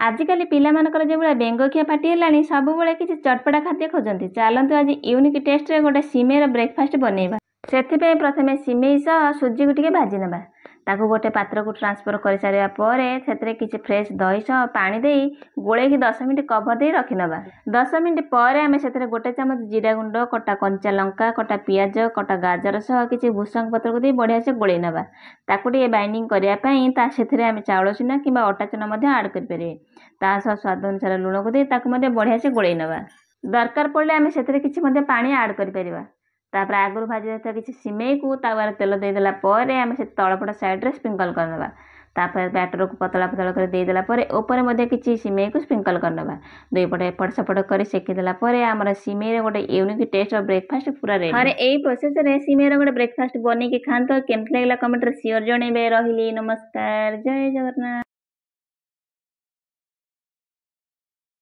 ଆଜିକାଲି ପିଲାମାନଙ୍କର ଯେଉଁଭଳିଆ ବେଙ୍ଗଖିଆ ପାଟି ହେଲାଣି ସବୁବେଳେ କିଛି ଚଟପଟା ଖାଦ୍ୟ ଖୋଜନ୍ତି। ଚାଲନ୍ତୁ ଆଜି ୟୁନିକ୍ ଟେଷ୍ଟରେ ଗୋଟେ ସିମେଇର ବ୍ରେକଫାଷ୍ଟ ବନେଇବା। ସେଥିପାଇଁ ପ୍ରଥମେ ସିମେଇ ସହ ସୁଜିକୁ ଟିକେ ଭାଜି ନେବା। ତାକୁ ଗୋଟେ ପାତ୍ରକୁ ଟ୍ରାନ୍ସଫର କରିସାରିବା ପରେ ସେଥିରେ କିଛି ଫ୍ରେଶ୍ ଦହି ସହ ପାଣି ଦେଇ ଗୋଳେଇକି 10 ମିନିଟ୍ କଭର ଦେଇ ରଖିନେବା। 10 ମିନିଟ୍ ପରେ ଆମେ ସେଥିରେ ଗୋଟେ ଚାମଚ ଜିରା ଗୁଣ୍ଡ, କଟା କଞ୍ଚା ଲଙ୍କା, କଟା ପିଆଜ, କଟା ଗାଜର ସହ କିଛି ଭୃଷଙ୍ଗ ପତ୍ରକୁ ଦେଇ ବଢ଼ିଆସେ ଗୋଳେଇ ନେବା। ତାକୁ ଟିକେ ବାଇଣ୍ଡିଂ କରିବା ପାଇଁ ସେଥିରେ ଆମେ ଚାଉଳ ଚୁନା କିମ୍ବା ଅଟା ଚୁନା ମଧ୍ୟ ଆଡ଼୍ କରିପାରିବେ। ତା ସହ ସ୍ୱାଦ ଅନୁସାରେ ଲୁଣକୁ ଦେଇ ତାକୁ ମଧ୍ୟ ବଢ଼ିଆସେ ଗୋଳେଇ ନେବା। ଦରକାର ପଡ଼ିଲେ ଆମେ ସେଥିରେ କିଛି ମଧ୍ୟ ପାଣି ଆଡ଼୍ କରିପାରିବା। ତାପରେ ଆଗରୁ ଭାଜି ଦେଇଥିବା କିଛି ସିମେଇକୁ ତାୱାରେ ତେଲ ଦେଇଦେଲା ପରେ ଆମେ ସେ ତଳପଟ ସାଇଡ଼୍ରେ ସ୍ପ୍ରିଙ୍କଲ୍ କରିନେବା। ତାପରେ ବ୍ୟାଟରକୁ ପତଳା ପତଳା କରି ଦେଇଦେଲା ପରେ ଉପରେ ମଧ୍ୟ କିଛି ସିମେଇକୁ ସ୍ପ୍ରିଙ୍କଲ୍ କରିନେବା। ଦୁଇ ପଟେ ଏପଟ ସେପଟ କରି ସେକିଦେଲା ପରେ ଆମର ସିମେଇର ଗୋଟେ ୟୁନିକ୍ ଟେଷ୍ଟର ବ୍ରେକଫାଷ୍ଟ ପୁରା ରେଡି। ଥରେ ଏଇ ପ୍ରୋସେସରେ ସିମେଇର ଗୋଟେ ବ୍ରେକଫାଷ୍ଟ ବନେଇକି ଖାଆନ୍ତୁ। କେମିତି ଲାଗିଲା କମେଣ୍ଟରେ ସିଓର ଜଣେଇବେ। ରହିଲି, ନମସ୍କାର, ଜୟ ଜଗନ୍ନାଥ।